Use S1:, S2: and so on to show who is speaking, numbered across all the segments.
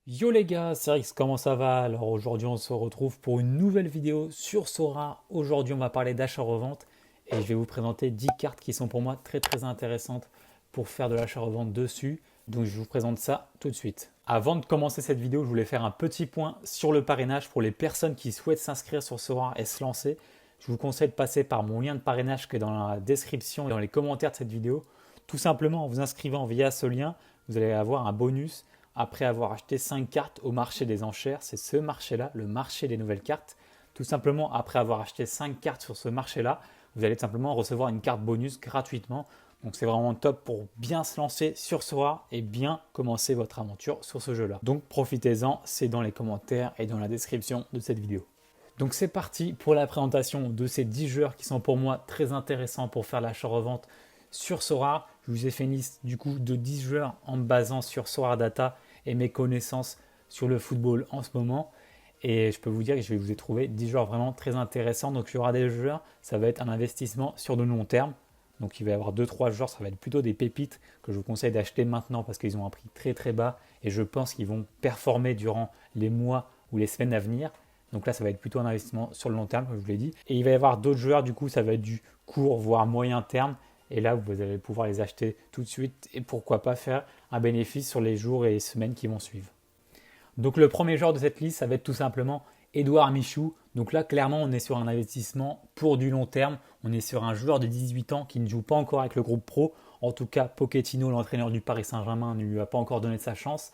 S1: Yo les gars, c'est Rix, comment ça va? Alors aujourd'hui on se retrouve pour une nouvelle vidéo sur Sora. Aujourd'hui on va parler d'achat-revente et je vais vous présenter 10 cartes qui sont pour moi très intéressantes pour faire de l'achat-revente dessus. Donc je vous présente ça tout de suite. Avant de commencer cette vidéo, je voulais faire un petit point sur le parrainage pour les personnes qui souhaitent s'inscrire sur Sora et se lancer. Je vous conseille de passer par mon lien de parrainage qui est dans la description et dans les commentaires de cette vidéo. Tout simplement en vous inscrivant via ce lien, vous allez avoir un bonus après avoir acheté 5 cartes au marché des enchères. C'est ce marché-là, le marché des nouvelles cartes. Tout simplement, après avoir acheté 5 cartes sur ce marché-là, vous allez simplement recevoir une carte bonus gratuitement. Donc c'est vraiment top pour bien se lancer sur Sora et bien commencer votre aventure sur ce jeu-là. Donc profitez-en, c'est dans les commentaires et dans la description de cette vidéo. Donc c'est parti pour la présentation de ces 10 joueurs qui sont pour moi très intéressants pour faire l'achat-revente sur Sora. Je vous ai fait une liste du coup de 10 joueurs en me basant sur Sora Data et mes connaissances sur le football en ce moment. Et je peux vous dire que je vais vous ai trouvé 10 joueurs vraiment très intéressants. Donc il y aura des joueurs, ça va être un investissement sur de long terme. Donc il va y avoir 2-3 joueurs, ça va être plutôt des pépites que je vous conseille d'acheter maintenant parce qu'ils ont un prix très bas et je pense qu'ils vont performer durant les mois ou les semaines à venir. Donc là, ça va être plutôt un investissement sur le long terme, comme je vous l'ai dit. Et il va y avoir d'autres joueurs, du coup, ça va être du court, voire moyen terme. Et là, vous allez pouvoir les acheter tout de suite et pourquoi pas faire un bénéfice sur les jours et les semaines qui vont suivre. Donc le premier joueur de cette liste, ça va être tout simplement Edouard Michou. Donc là, clairement, on est sur un investissement pour du long terme. On est sur un joueur de 18 ans qui ne joue pas encore avec le groupe pro. En tout cas, Pochettino, l'entraîneur du Paris Saint-Germain, ne lui a pas encore donné sa chance.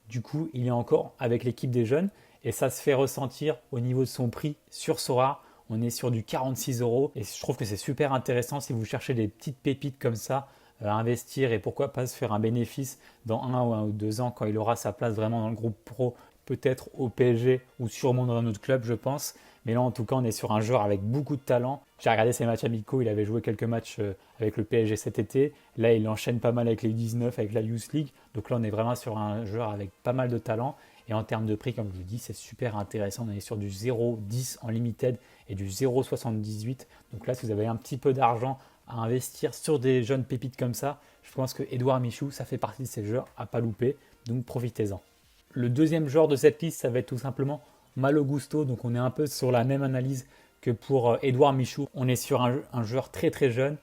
S1: Du coup, il est encore avec l'équipe des jeunes et ça se fait ressentir au niveau de son prix sur Sora. On est sur du 46 euros et je trouve que c'est super intéressant si vous cherchez des petites pépites comme ça à investir et pourquoi pas se faire un bénéfice dans 1 ou 2 ans quand il aura sa place vraiment dans le groupe pro, peut-être au PSG ou sûrement dans un autre club, je pense. Mais là, en tout cas, on est sur un joueur avec beaucoup de talent. J'ai regardé ses matchs amicaux, il avait joué quelques matchs avec le PSG cet été. Là, il enchaîne pas mal avec les 19, avec la Youth League. Donc là, on est vraiment sur un joueur avec pas mal de talent. Et en termes de prix, comme je vous dis, c'est super intéressant. On est sur du 0,10 en limited et du 0,78. Donc là, si vous avez un petit peu d'argent à investir sur des jeunes pépites comme ça, je pense que Edouard Michou, ça fait partie de ces joueurs à pas louper. Donc profitez-en. Le deuxième joueur de cette liste, ça va être tout simplement Malo Gusto. Donc on est un peu sur la même analyse que pour Edouard Michou. On est sur un joueur très jeune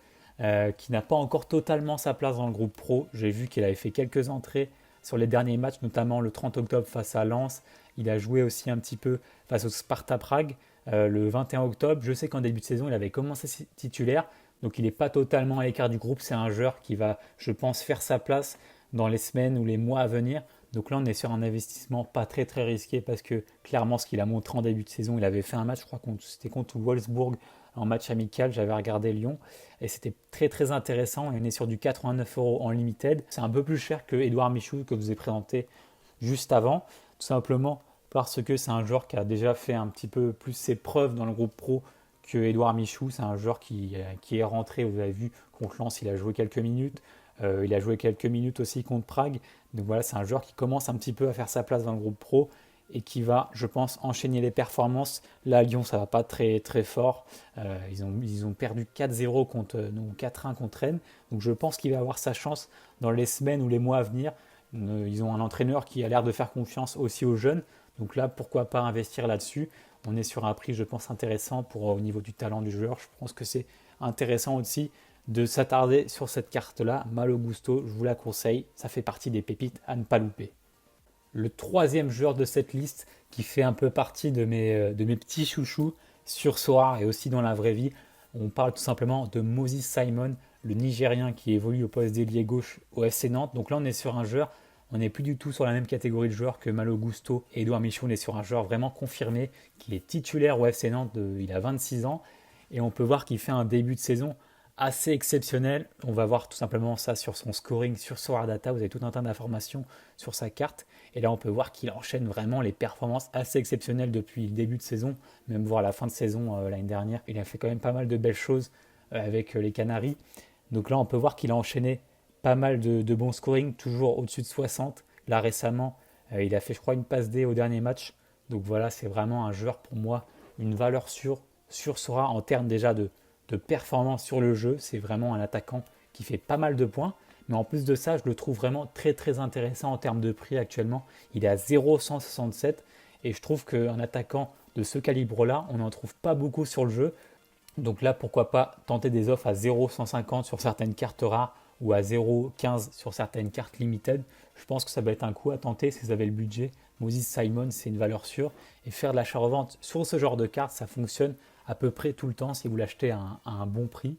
S1: qui n'a pas encore totalement sa place dans le groupe pro. J'ai vu qu'il avait fait quelques entrées sur les derniers matchs, notamment le 30 octobre face à Lens. Il a joué aussi un petit peu face au Sparta Prague le 21 octobre. Je sais qu'en début de saison, il avait commencé titulaire. Donc il n'est pas totalement à l'écart du groupe. C'est un joueur qui va, je pense, faire sa place dans les semaines ou les mois à venir. Donc là, on est sur un investissement pas très risqué parce que clairement, ce qu'il a montré en début de saison, il avait fait un match, je crois que c'était contre Wolfsburg en match amical. J'avais regardé Lyon et c'était très intéressant. Et on est sur du 89 euros en limited. C'est un peu plus cher que Edouard Michou que je vous ai présenté juste avant, tout simplement parce que c'est un joueur qui a déjà fait un petit peu plus ses preuves dans le groupe pro que Edouard Michou. C'est un joueur qui est rentré, vous avez vu, contre Lens, il a joué quelques minutes. Il a joué quelques minutes aussi contre Prague. Donc voilà, c'est un joueur qui commence un petit peu à faire sa place dans le groupe pro et qui va, je pense, enchaîner les performances. Là, à Lyon, ça va pas très fort. Ils ont perdu 4-0 contre, non, 4-1 contre Rennes. Donc je pense qu'il va avoir sa chance dans les semaines ou les mois à venir. Ils ont un entraîneur qui a l'air de faire confiance aussi aux jeunes. Donc là, pourquoi pas investir là-dessus. On est sur un prix, je pense, intéressant pour au niveau du talent du joueur. Je pense que c'est intéressant aussi de s'attarder sur cette carte-là. Malo Gusto, je vous la conseille. Ça fait partie des pépites à ne pas louper. Le troisième joueur de cette liste qui fait un peu partie de mes petits chouchous sur Sora et aussi dans la vraie vie, on parle tout simplement de Moses Simon, le Nigérien qui évolue au poste d'ailier gauche au FC Nantes. Donc là, on est sur un joueur, on n'est plus du tout sur la même catégorie de joueurs que Malo Gusto et Edouard Michou. On est sur un joueur vraiment confirmé, qui est titulaire au FC Nantes, il a 26 ans. Et on peut voir qu'il fait un début de saison assez exceptionnel. On va voir tout simplement ça sur son scoring sur Sora Data. Vous avez tout un tas d'informations sur sa carte. Et là, on peut voir qu'il enchaîne vraiment les performances assez exceptionnelles depuis le début de saison, même voire la fin de saison l'année dernière. Il a fait quand même pas mal de belles choses avec les Canaries. Donc là, on peut voir qu'il a enchaîné pas mal de bons scoring, toujours au-dessus de 60. Là, récemment, il a fait, je crois, une passe D au dernier match. Donc voilà, c'est vraiment un joueur pour moi, une valeur sûre sur Sora en termes déjà de performance sur le jeu. C'est vraiment un attaquant qui fait pas mal de points. Mais en plus de ça, je le trouve vraiment très très intéressant en termes de prix actuellement. Il est à 0,167 et je trouve qu'un attaquant de ce calibre-là, on n'en trouve pas beaucoup sur le jeu. Donc là, pourquoi pas tenter des offres à 0,150 sur certaines cartes rares ou à 0,15 sur certaines cartes limited. Je pense que ça va être un coup à tenter si vous avez le budget. Moses Simon, c'est une valeur sûre. Et faire de l'achat-revente sur ce genre de cartes, ça fonctionne à peu près tout le temps si vous l'achetez à un bon prix.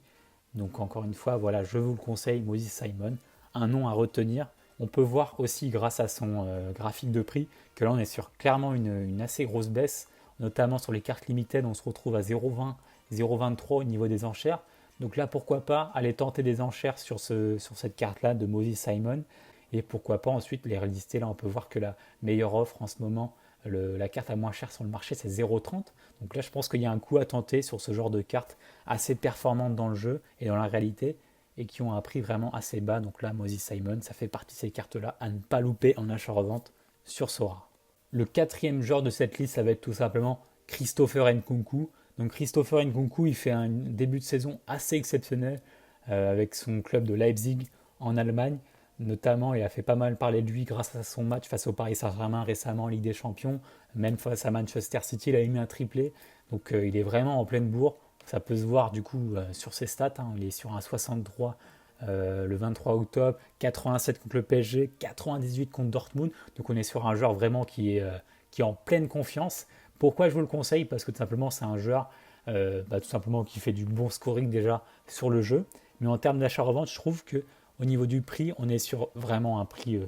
S1: Donc encore une fois, voilà, je vous le conseille, Moses Simon. Un nom à retenir. On peut voir aussi grâce à son graphique de prix que là on est sur clairement une assez grosse baisse, notamment sur les cartes limited, on se retrouve à 0,20, 0,23 au niveau des enchères. Donc là, pourquoi pas aller tenter des enchères sur cette carte-là de Moses Simon et pourquoi pas ensuite les relister. Là, on peut voir que la meilleure offre en ce moment, la carte à moins cher sur le marché, c'est 0,30. Donc là, je pense qu'il y a un coup à tenter sur ce genre de cartes assez performantes dans le jeu et dans la réalité et qui ont un prix vraiment assez bas. Donc là, Moses Simon, ça fait partie de ces cartes-là à ne pas louper en achat-revente sur Sora. Le quatrième joueur de cette liste, ça va être tout simplement Christopher Nkunku. Donc Christopher Nkunku, il fait un début de saison assez exceptionnel avec son club de Leipzig en Allemagne. Notamment, il a fait pas mal parler de lui grâce à son match face au Paris Saint-Germain récemment en Ligue des Champions. Même face à Manchester City, il a mis un triplé. Donc il est vraiment en pleine bourre. Ça peut se voir du coup sur ses stats. Il est sur un 63 le 23 octobre, 87 contre le PSG, 98 contre Dortmund. Donc on est sur un joueur vraiment qui est en pleine confiance. Pourquoi je vous le conseille? Parce que tout simplement c'est un joueur tout simplement qui fait du bon scoring déjà sur le jeu. Mais en termes d'achat-revente, je trouve que au niveau du prix, on est sur vraiment un prix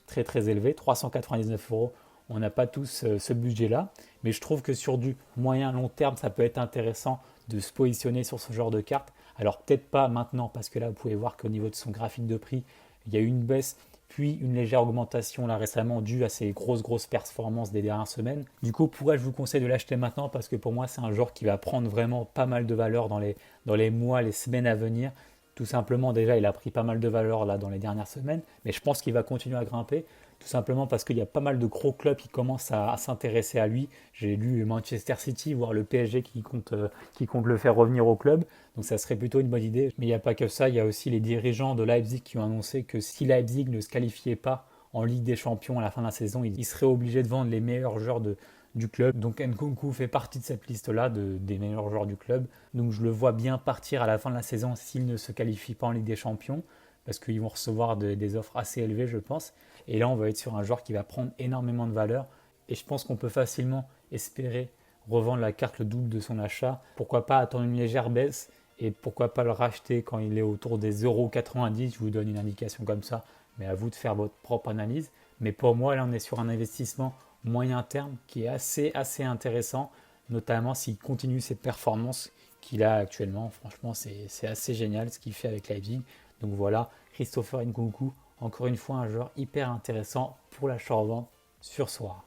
S1: très très élevé, 399 euros. On n'a pas tous ce budget-là, mais je trouve que sur du moyen long terme, ça peut être intéressant de se positionner sur ce genre de carte. Alors peut-être pas maintenant, parce que là, vous pouvez voir qu'au niveau de son graphique de prix, il y a eu une baisse, puis une légère augmentation là récemment due à ces grosses performances des dernières semaines. Du coup, pourquoi je vous conseille de l'acheter maintenant? Parce que pour moi, c'est un joueur qui va prendre vraiment pas mal de valeur dans les mois, les semaines à venir. Tout simplement, déjà, il a pris pas mal de valeur là dans les dernières semaines, mais je pense qu'il va continuer à grimper. Tout simplement parce qu'il y a pas mal de gros clubs qui commencent à s'intéresser à lui. J'ai lu Manchester City, voire le PSG qui compte le faire revenir au club. Donc ça serait plutôt une bonne idée. Mais il n'y a pas que ça, il y a aussi les dirigeants de Leipzig qui ont annoncé que si Leipzig ne se qualifiait pas en Ligue des Champions à la fin de la saison, ils seraient obligés de vendre les meilleurs joueurs du club. Donc Nkunku fait partie de cette liste-là des meilleurs joueurs du club. Donc je le vois bien partir à la fin de la saison s'il ne se qualifie pas en Ligue des Champions, parce qu'ils vont recevoir des offres assez élevées, je pense. Et là, on va être sur un joueur qui va prendre énormément de valeur. Et je pense qu'on peut facilement espérer revendre la carte le double de son achat. Pourquoi pas attendre une légère baisse et pourquoi pas le racheter quand il est autour des 0,90 €. Je vous donne une indication comme ça, mais à vous de faire votre propre analyse. Mais pour moi, là, on est sur un investissement moyen terme qui est assez intéressant, notamment s'il continue ses performances qu'il a actuellement. Franchement, c'est assez génial ce qu'il fait avec Leipzig. Donc voilà, Christopher Nkunku, encore une fois un joueur hyper intéressant pour l'achat-revente sur Sora.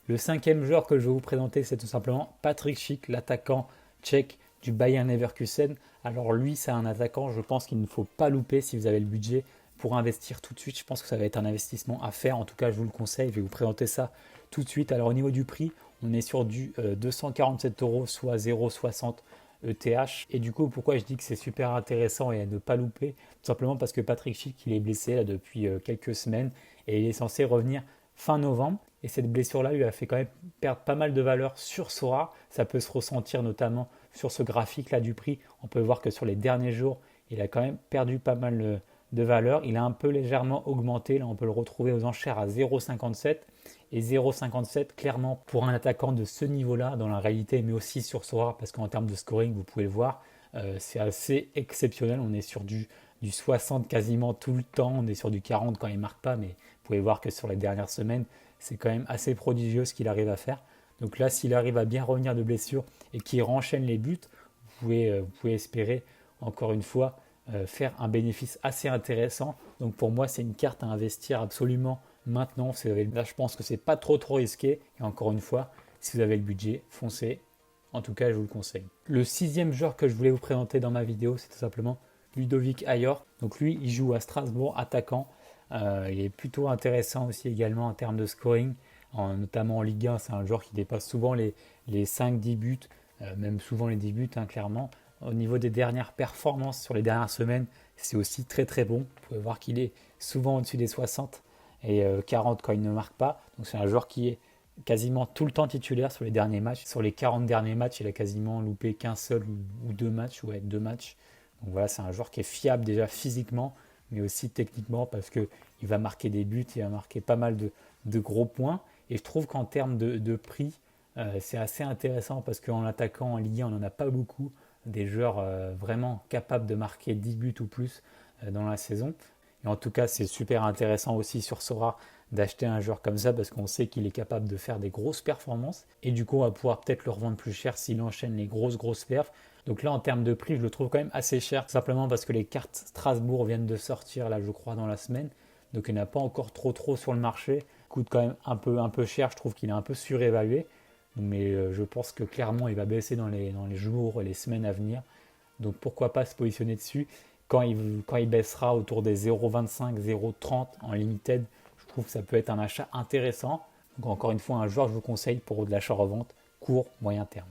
S1: Le cinquième joueur que je vais vous présenter, c'est tout simplement Patrick Schick, l'attaquant tchèque du Bayern Leverkusen. Alors lui, c'est un attaquant, je pense qu'il ne faut pas louper si vous avez le budget pour investir tout de suite. Je pense que ça va être un investissement à faire. En tout cas, je vous le conseille. Je vais vous présenter ça tout de suite. Alors au niveau du prix, on est sur du 247 €, soit 0,60 ETH. Et du coup, pourquoi je dis que c'est super intéressant et à ne pas louper? Tout simplement parce que Patrick Schick, il est blessé là, depuis quelques semaines et il est censé revenir fin novembre. Et cette blessure-là lui a fait quand même perdre pas mal de valeur sur Sora. Ça peut se ressentir notamment sur ce graphique-là du prix. On peut voir que sur les derniers jours, il a quand même perdu pas mal de valeur. Il a un peu légèrement augmenté. Là, on peut le retrouver aux enchères à 0,57. Et 0,57, clairement, pour un attaquant de ce niveau-là, dans la réalité, mais aussi sur Sora, parce qu'en termes de scoring, vous pouvez le voir, c'est assez exceptionnel. On est sur du 60 quasiment tout le temps. On est sur du 40 quand il ne marque pas, mais vous pouvez voir que sur les dernières semaines, c'est quand même assez prodigieux ce qu'il arrive à faire. Donc là, s'il arrive à bien revenir de blessure et qu'il renchaîne les buts, vous pouvez espérer, encore une fois, faire un bénéfice assez intéressant. Donc pour moi, c'est une carte à investir absolument maintenant. Là, je pense que c'est pas trop risqué. Et encore une fois, si vous avez le budget, foncez. En tout cas, je vous le conseille. Le sixième joueur que je voulais vous présenter dans ma vidéo, c'est tout simplement Ludovic Ayor. Donc lui, il joue à Strasbourg, attaquant. Il est plutôt intéressant aussi également en termes de scoring, notamment en Ligue 1. C'est un joueur qui dépasse souvent les 5-10 buts, même souvent les 10 buts, clairement. Au niveau des dernières performances sur les dernières semaines, c'est aussi très très bon. Vous pouvez voir qu'il est souvent au-dessus des 60 et 40 quand il ne marque pas. Donc c'est un joueur qui est quasiment tout le temps titulaire sur les derniers matchs. Sur les 40 derniers matchs, il a quasiment loupé qu'un seul ou deux matchs, ouais, deux matchs. Donc voilà, c'est un joueur qui est fiable déjà physiquement, mais aussi techniquement parce qu'il va marquer des buts, il va marquer pas mal de gros points. Et je trouve qu'en termes de prix, c'est assez intéressant parce qu'en attaquant en Ligue 1, on n'en a pas beaucoup. Des joueurs vraiment capables de marquer 10 buts ou plus dans la saison. Et en tout cas, c'est super intéressant aussi sur Sora d'acheter un joueur comme ça parce qu'on sait qu'il est capable de faire des grosses performances. Et du coup, on va pouvoir peut-être le revendre plus cher s'il enchaîne les grosses perfs. Donc là, en termes de prix, je le trouve quand même assez cher, simplement parce que les cartes Strasbourg viennent de sortir, là, je crois, dans la semaine. Donc il n'y en a pas encore trop sur le marché. Il coûte quand même un peu cher, je trouve qu'il est un peu surévalué. Mais je pense que clairement, il va baisser dans les jours et les semaines à venir. Donc pourquoi pas se positionner dessus quand il baissera autour des 0,25, 0,30 en limited. Je trouve que ça peut être un achat intéressant. Donc encore une fois, un joueur que je vous conseille pour de l'achat-revente court, moyen terme.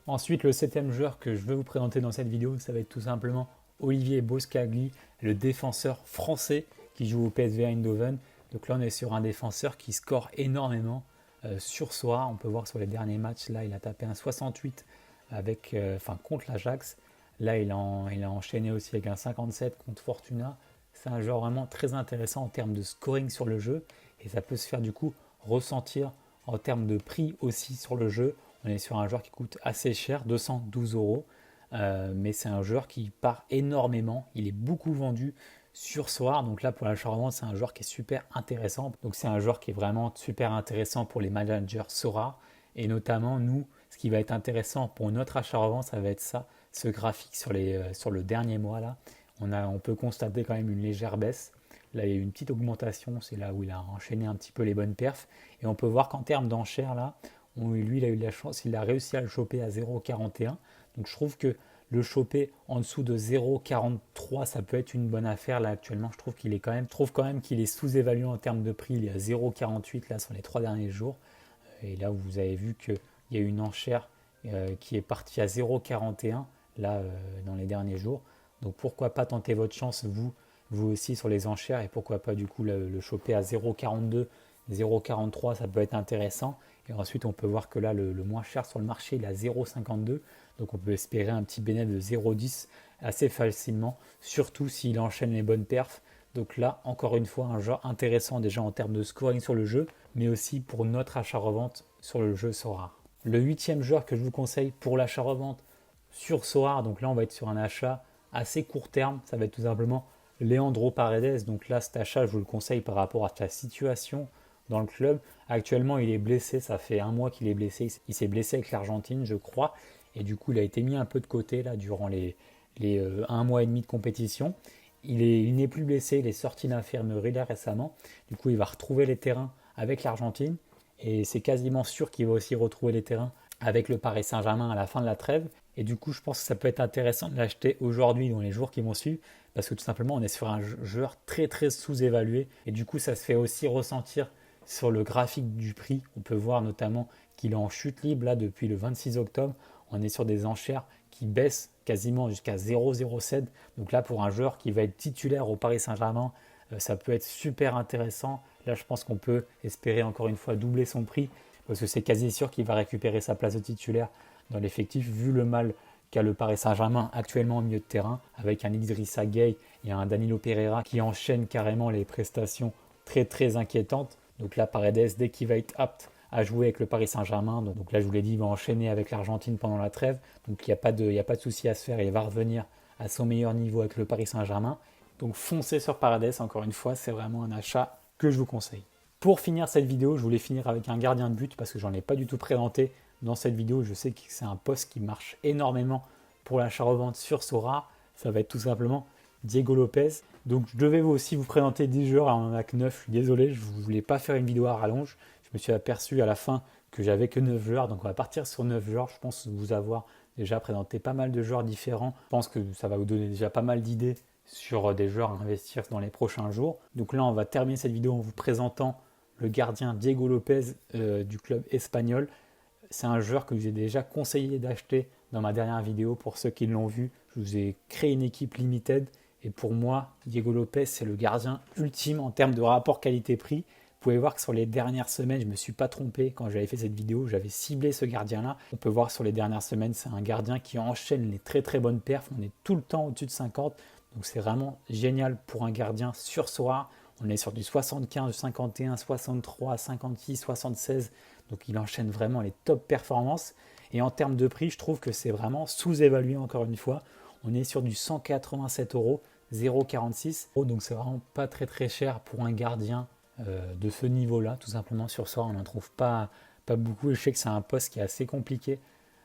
S1: Ensuite, le septième joueur que je vais vous présenter dans cette vidéo, ça va être tout simplement Olivier Boscagli, le défenseur français qui joue au PSV Eindhoven. Donc là, on est sur un défenseur qui score énormément sur soi. On peut voir sur les derniers matchs, là, il a tapé un 68 contre l'Ajax. Là, il a enchaîné aussi avec un 57 contre Fortuna. C'est un joueur vraiment très intéressant en termes de scoring sur le jeu. Et ça peut se faire du coup ressentir en termes de prix aussi sur le jeu. On est sur un joueur qui coûte assez cher, 212 euros. Mais c'est un joueur qui part énormément. Il est beaucoup vendu sur Soir. Donc là, pour l'achat-revente, c'est un joueur qui est super intéressant. Donc c'est un joueur qui est vraiment super intéressant pour les managers Sora. Et notamment, nous, ce qui va être intéressant pour notre achat-revente, ça va être ça, ce graphique sur le dernier mois. Là, on peut constater quand même une légère baisse. Là, il y a eu une petite augmentation. C'est là où il a enchaîné un petit peu les bonnes perfs. Et on peut voir qu'en termes d'enchères, là, lui, il a eu de la chance. Il a réussi à le choper à 0,41. Donc je trouve que le choper en dessous de 0,43, ça peut être une bonne affaire. Là, actuellement, je trouve quand même qu'il est sous-évalué en termes de prix. Il est à 0,48 là sur les 3 derniers jours. Et là, vous avez vu qu'il y a eu une enchère qui est partie à 0,41 là dans les derniers jours. Donc pourquoi pas tenter votre chance, vous aussi, sur les enchères, et pourquoi pas du coup le choper à 0,42, 0,43, ça peut être intéressant. Et ensuite, on peut voir que là, le moins cher sur le marché, il est à 0,52. Donc on peut espérer un petit bénéfice de 0,10 assez facilement, surtout s'il enchaîne les bonnes perfs. Donc là, encore une fois, un joueur intéressant déjà en termes de scoring sur le jeu, mais aussi pour notre achat-revente sur le jeu Sora. Le huitième joueur que je vous conseille pour l'achat-revente sur Sora, donc là on va être sur un achat assez court terme, ça va être tout simplement Leandro Paredes. Donc là, cet achat, je vous le conseille par rapport à sa situation dans le club. Actuellement, il est blessé, ça fait un mois qu'il est blessé. Il s'est blessé avec l'Argentine, je crois, et du coup, il a été mis un peu de côté là durant les un mois et demi de compétition. Il n'est plus blessé, il est sorti d'infirmerie là récemment. Du coup, il va retrouver les terrains avec l'Argentine et c'est quasiment sûr qu'il va aussi retrouver les terrains avec le Paris Saint-Germain à la fin de la trêve. Et du coup, je pense que ça peut être intéressant de l'acheter aujourd'hui dans les jours qui vont suivre parce que tout simplement, on est sur un joueur très sous-évalué et du coup, ça se fait aussi ressentir sur le graphique du prix. On peut voir notamment qu'il est en chute libre là depuis le 26 octobre. On est sur des enchères qui baissent quasiment jusqu'à 0,07. Donc là, pour un joueur qui va être titulaire au Paris Saint-Germain, ça peut être super intéressant. Là, je pense qu'on peut espérer encore une fois doubler son prix parce que c'est quasi sûr qu'il va récupérer sa place de titulaire dans l'effectif vu le mal qu'a le Paris Saint-Germain actuellement au milieu de terrain avec un Idrissa Gueye et un Danilo Pereira qui enchaînent carrément les prestations très inquiétantes. Donc là, Paredes, dès qu'il va être apte à jouer avec le Paris Saint-Germain, donc là, je vous l'ai dit, il va enchaîner avec l'Argentine pendant la trêve. Donc il n'y a pas de souci à se faire. Il va revenir à son meilleur niveau avec le Paris Saint-Germain. Donc foncez sur Paredes, encore une fois, c'est vraiment un achat que je vous conseille. Pour finir cette vidéo, je voulais finir avec un gardien de but parce que j'en ai pas du tout présenté dans cette vidéo. Je sais que c'est un poste qui marche énormément pour l'achat-revente sur Sora. Ça va être tout simplement Diego Lopez. Donc je devais aussi vous présenter 10 joueurs, alors on en a que 9, je suis désolé, je ne voulais pas faire une vidéo à rallonge. Je me suis aperçu à la fin que j'avais que 9 joueurs, donc on va partir sur 9 joueurs. Je pense vous avoir déjà présenté pas mal de joueurs différents. Je pense que ça va vous donner déjà pas mal d'idées sur des joueurs à investir dans les prochains jours. Donc là, on va terminer cette vidéo en vous présentant le gardien Diego Lopez du club espagnol. C'est un joueur que je vous ai déjà conseillé d'acheter dans ma dernière vidéo. Pour ceux qui l'ont vu, je vous ai créé une équipe limited Et pour moi, Diego Lopez, c'est le gardien ultime en termes de rapport qualité-prix. Vous pouvez voir que sur les dernières semaines, je ne me suis pas trompé quand j'avais fait cette vidéo, j'avais ciblé ce gardien-là. On peut voir sur les dernières semaines, c'est un gardien qui enchaîne les très très bonnes perfs. On est tout le temps au-dessus de 50, donc c'est vraiment génial pour un gardien sur Sora. On est sur du 75, du 51, 63, 56, 76, donc il enchaîne vraiment les top performances. Et en termes de prix, je trouve que c'est vraiment sous-évalué encore une fois. On est sur du 187 euros, 0,46 €, donc c'est vraiment pas très très cher pour un gardien de ce niveau-là, tout simplement sur Sora, on n'en trouve pas beaucoup. Et je sais que c'est un poste qui est assez compliqué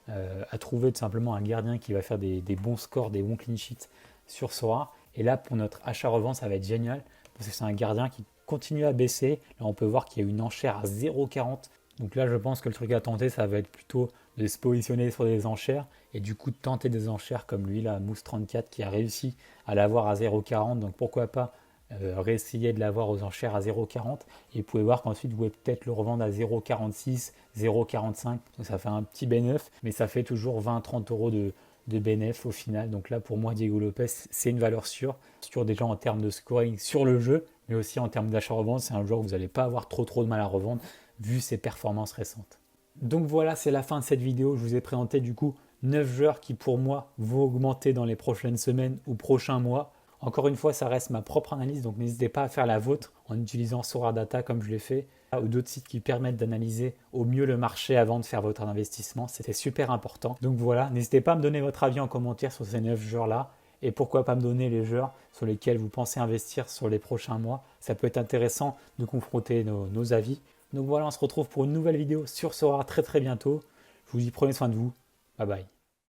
S1: à trouver, tout simplement un gardien qui va faire des bons scores, des bons clean sheets sur Sora. Et là, pour notre achat-revente, ça va être génial parce que c'est un gardien qui continue à baisser. Là, on peut voir qu'il y a une enchère à 0,40. Donc là, je pense que le truc à tenter, ça va être plutôt de se positionner sur des enchères et du coup de tenter des enchères comme lui, là, Mousse 34, qui a réussi à l'avoir à 0,40. Donc pourquoi pas réessayer de l'avoir aux enchères à 0,40. Et vous pouvez voir qu'ensuite, vous pouvez peut-être le revendre à 0,46, 0,45. Donc ça fait un petit bénéfice, mais ça fait toujours 20-30 euros de bénéfice au final. Donc là, pour moi, Diego Lopez, c'est une valeur sûre déjà en termes de scoring sur le jeu, mais aussi en termes d'achat-revente. C'est un joueur que vous n'allez pas avoir trop de mal à revendre vu ses performances récentes. Donc voilà, c'est la fin de cette vidéo. Je vous ai présenté du coup 9 joueurs qui pour moi vont augmenter dans les prochaines semaines ou prochains mois. Encore une fois, ça reste ma propre analyse, donc n'hésitez pas à faire la vôtre en utilisant Sora Data comme je l'ai fait, ou d'autres sites qui permettent d'analyser au mieux le marché avant de faire votre investissement. C'était super important. Donc voilà, n'hésitez pas à me donner votre avis en commentaire sur ces 9 joueurs-là. Et pourquoi pas me donner les joueurs sur lesquels vous pensez investir sur les prochains mois. Ça peut être intéressant de confronter nos avis. Donc voilà, on se retrouve pour une nouvelle vidéo sur Sora très bientôt. Je vous dis prenez soin de vous. Bye bye.